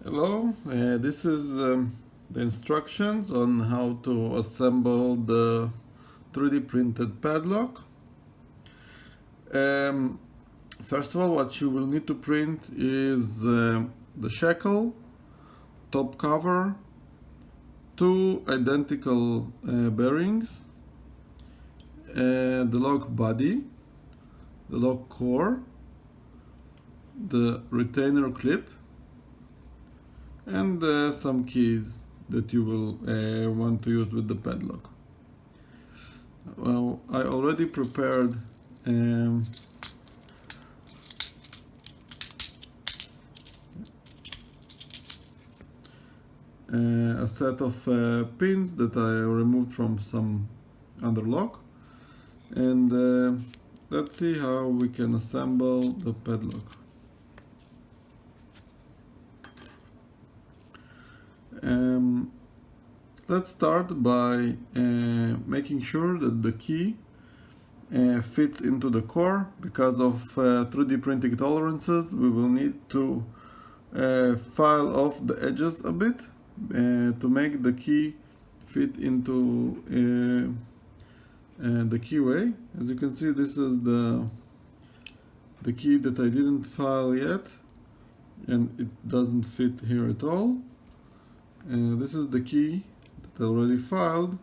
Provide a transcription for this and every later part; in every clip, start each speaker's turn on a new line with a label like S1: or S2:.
S1: Hello, this is the instructions on how to assemble the 3D printed padlock. Um, First of all, what you will need to print is the shackle, top cover, two identical bearings, the lock body, the lock core, the retainer clip, and some keys that you will want to use with the padlock. Well, I already prepared a set of pins that I removed from some other lock, and let's see how we can assemble the padlock. Let's start by making sure that the key fits into the core. Because of 3D printing tolerances, we will need to file off the edges a bit to make the key fit into the keyway. As you can see, this is the key that I didn't file yet, and it doesn't fit here at all. This is the key that I already filed,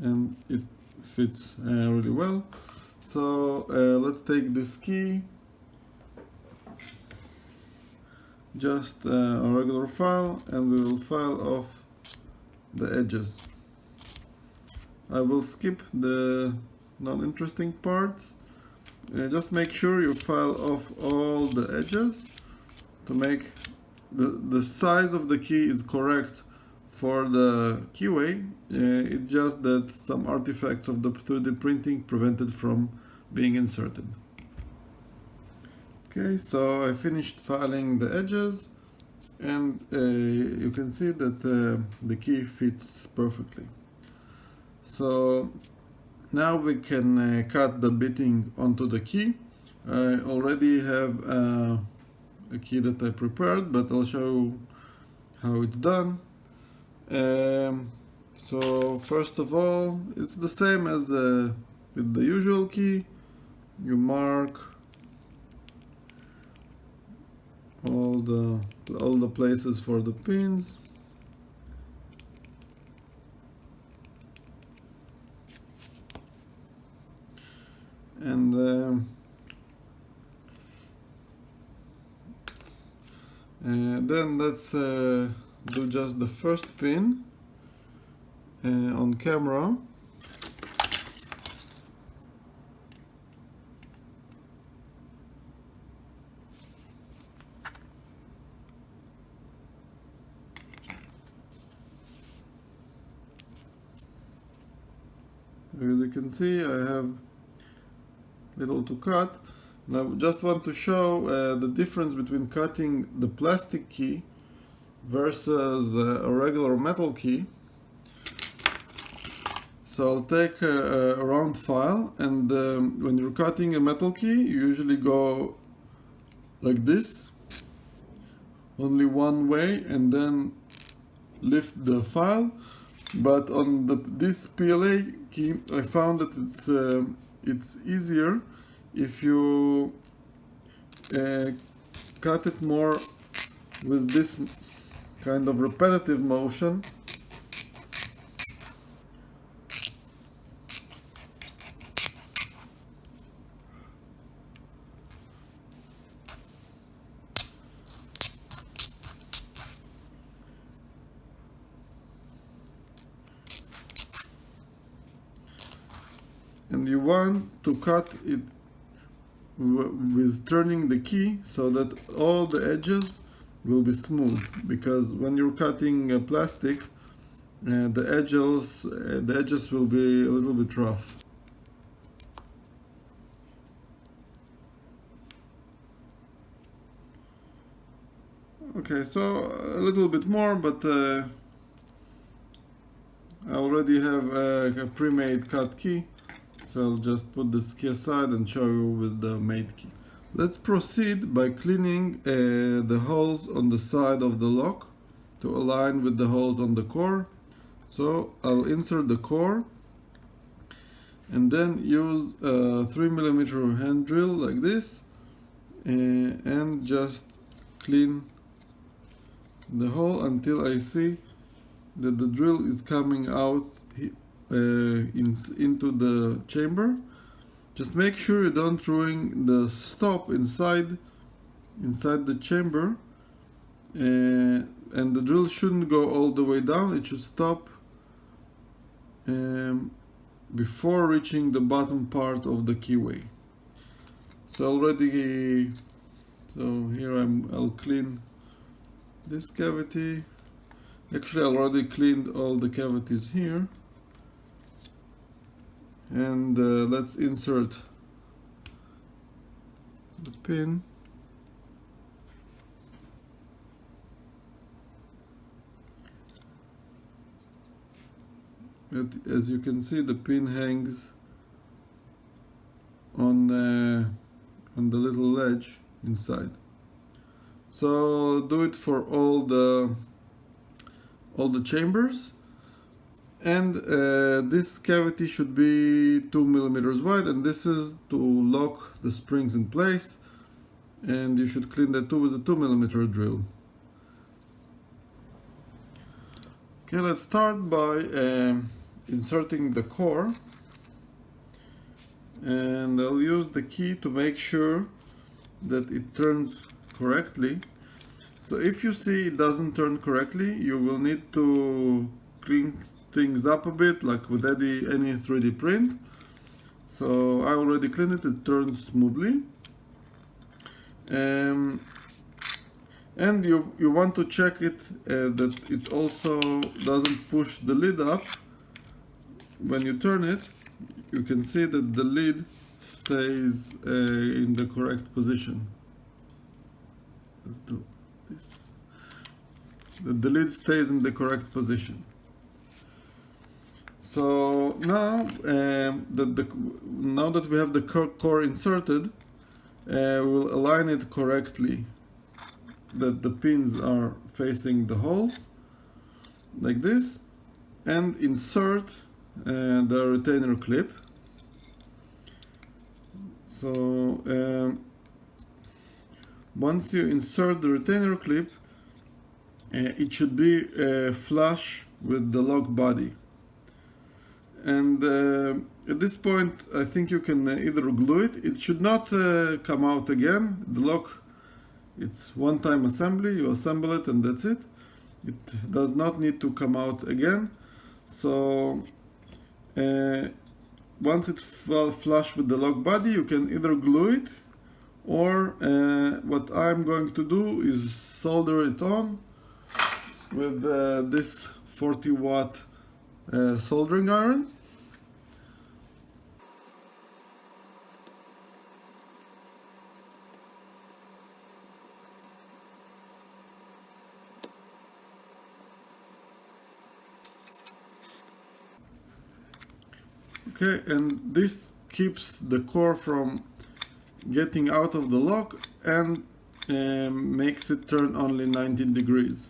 S1: and it fits really well. So let's take this key, just a regular file, and we will file off the edges. I will skip the non-interesting parts. Just make sure you file off all the edges to make the size of the key is correct for the keyway. It's just that some artifacts of the 3D printing prevented from being inserted. Okay, so I finished filing the edges, and you can see that the key fits perfectly. So now we can cut the bitting onto the key. I already have a key that I prepared, but I'll show you how it's done. So first of all, it's the same as with the usual key. You mark all the places for the pins, and then let's do just the first pin on camera. As you can see, I have little to cut. Now, just want to show the difference between cutting the plastic key versus a regular metal key. So I'll take a round file, and when you're cutting a metal key, you usually go like this, only one way, and then lift the file. But on this PLA key, I found that it's easier if you cut it more with this kind of repetitive motion. And you want to cut it with turning the key so that all the edges will be smooth, because when you're cutting plastic, the edges will be a little bit rough. Okay, so a little bit more, but I already have a pre-made cut key. So I'll just put this key aside and show you with the made key. Let's proceed by cleaning the holes on the side of the lock to align with the holes on the core. So I'll insert the core and then use a 3mm hand drill like this and just clean the hole until I see that the drill is coming out into the chamber. Just make sure you don't ruin the stop inside the chamber, and the drill shouldn't go all the way down. It should stop before reaching the bottom part of the keyway. So here I'll clean this cavity. Actually, I already cleaned all the cavities here. And let's insert the pin. As you can see, the pin hangs on the little ledge inside. So do it for all the chambers. And this cavity should be 2mm wide, and this is to lock the springs in place, and you should clean that too with a 2mm drill. Okay, let's start by inserting the core, and I'll use the key to make sure that it turns correctly. So if you see it doesn't turn correctly, you will need to clean things up a bit, like with any 3D print. So I already cleaned it, it turns smoothly. And you want to check it that it also doesn't push the lid up. When you turn it, you can see that the lid stays in the correct position. Let's do this. The lid stays in the correct position. So now, now that we have the core inserted, we'll align it correctly, that the pins are facing the holes, like this, and insert the retainer clip. So once you insert the retainer clip, it should be flush with the lock body. And at this point, I think you can either glue it. It should not come out again. The lock, it's one-time assembly. You assemble it and that's it. It does not need to come out again. So once it's flush with the lock body, you can either glue it, or what I'm going to do is solder it on with this 40-watt soldering iron. Okay, and this keeps the core from getting out of the lock and makes it turn only 19 degrees.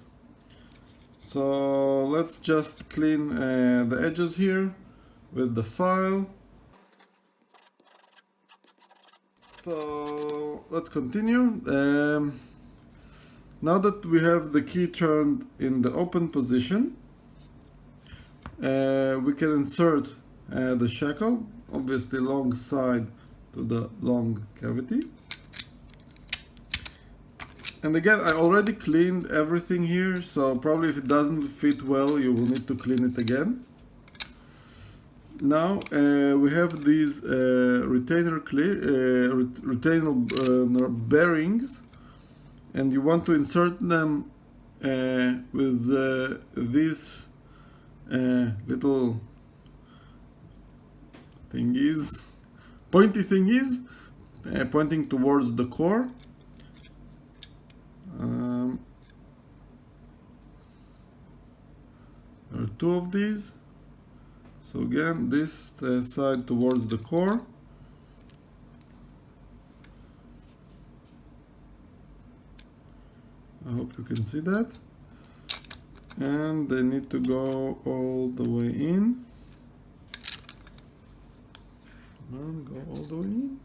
S1: So let's just clean the edges here with the file. So let's continue. Now that we have the key turned in the open position, we can insert the shackle, obviously long side to the long cavity. And again, I already cleaned everything here, so probably if it doesn't fit well, you will need to clean it again. Now we have these retainer bearings, and you want to insert them with these little thingies, pointy thingies, pointing towards the core. There are two of these. So again, this side towards the core, I hope you can see that. And they need to go all the way in. Come on, go all the way in.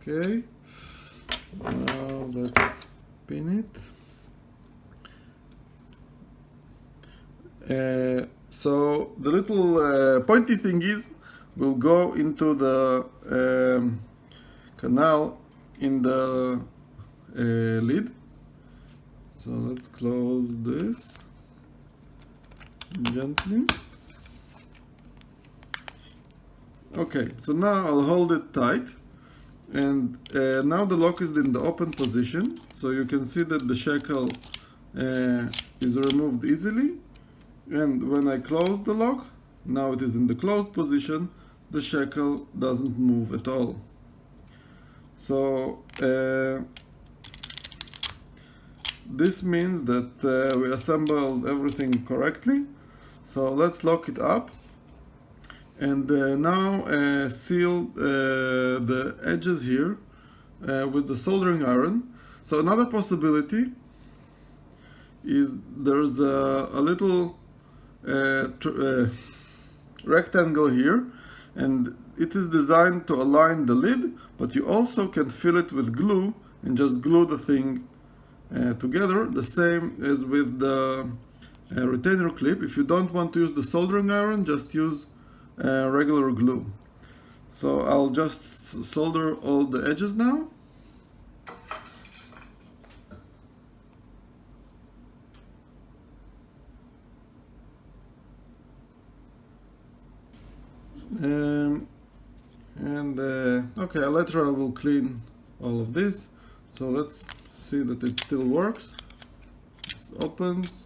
S1: Okay, now let's pin it. So the little pointy thingies will go into the canal in the lid. So let's close this gently. Okay, so now I'll hold it tight. And now the lock is in the open position, so you can see that the shackle is removed easily. And when I close the lock, now it is in the closed position, the shackle doesn't move at all. So this means that we assembled everything correctly. So let's lock it up. And now seal the edges here with the soldering iron. So another possibility is there's a little rectangle here, and it is designed to align the lid, but you also can fill it with glue and just glue the thing together, the same as with the retainer clip. If you don't want to use the soldering iron, just use regular glue. So I'll just solder all the edges now. Okay, later I will clean all of this. So let's see that it still works. It opens.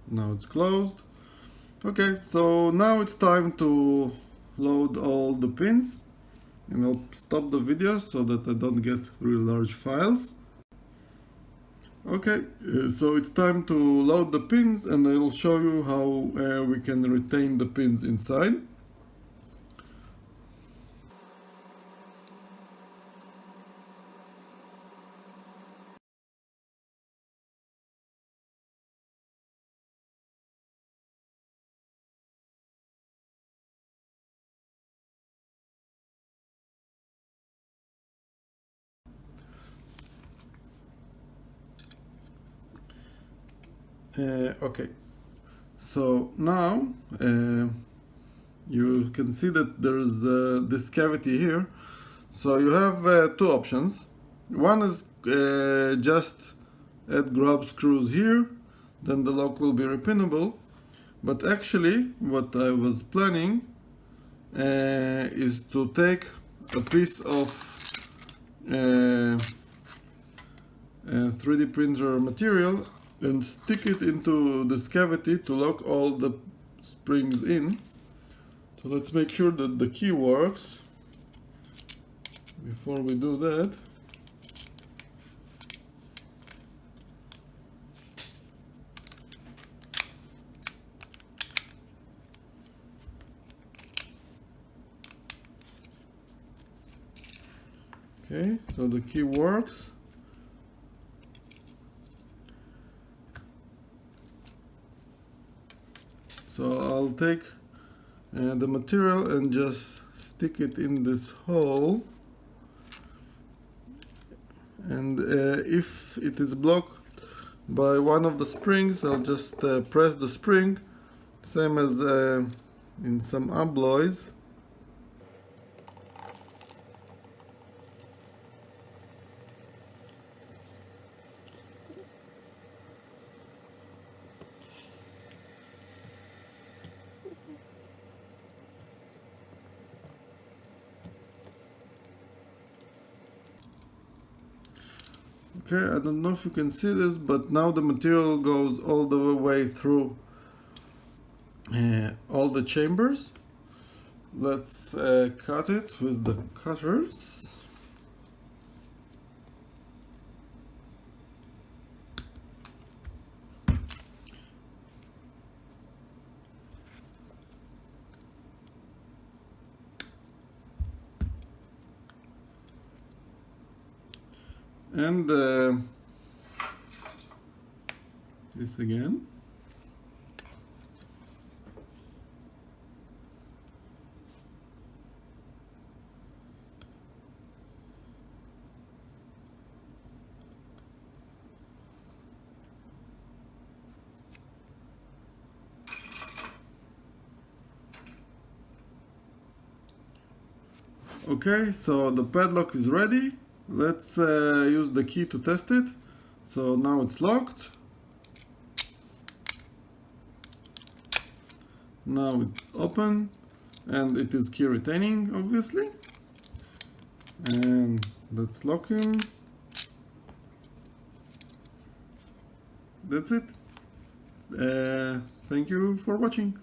S1: Now it's closed. Okay, so now it's time to load all the pins, and I'll stop the video so that I don't get really large files. Okay, so it's time to load the pins, and I will show you how we can retain the pins inside. Okay, so now you can see that there's this cavity here. So you have two options. One is just add grub screws here, then the lock will be repinnable. But actually what I was planning is to take a piece of 3D printer material and stick it into this cavity to lock all the springs in. So let's make sure that the key works before we do that. Okay, so the key works. So I'll take the material and just stick it in this hole, and if it is blocked by one of the springs, I'll just press the spring, same as in some alloys. Okay, I don't know if you can see this, but now the material goes all the way through all the chambers. Let's cut it with the cutters. And this again. Okay, so the padlock is ready. Let's use the key to test it. So now it's locked. Now it's open and it is key retaining, obviously. And let's lock him. That's it. Thank you for watching.